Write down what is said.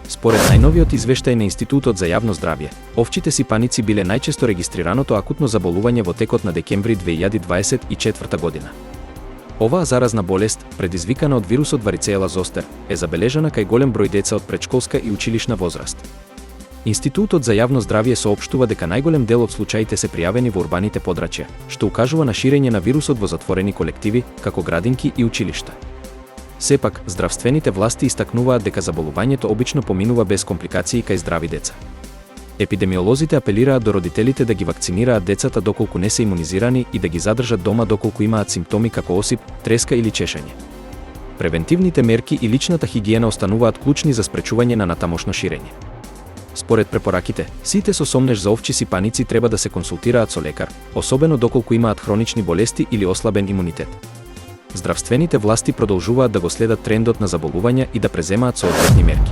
Според најновиот извештај на Институтот за јавно здравје, овчите сипаници биле најчесто регистрираното акутно заболување во текот на декември 2024 година. Оваа заразна болест, предизвикана од вирусот варицела зостер, е забележана кај голем број деца од предшколска и училишна возраст. Институтот за јавно здравје соопштува дека најголем дел од случаите се пријавени во урбаните подрачја, што укажува на ширење на вирусот во затворени колективи, како градинки и училишта. Сепак, здравствените власти истакнуваат дека заболувањето обично поминува без компликации кај здрави деца. Епидемиолозите апелираат до родителите да ги вакцинираат децата доколку не се имунизирани и да ги задржат дома доколку имаат симптоми како осип, треска или чешење. Превентивните мерки и личната хигиена остануваат клучни за спречување на натамошно ширење. Според препораките, сите со сомнеж за овчи сипаници треба да се консултираат со лекар, особено доколку имаат хронични болести или ослабен имунитет. Здравствените власти продолжуваат да го следат трендот на заболувања и да преземаат соодветни мерки.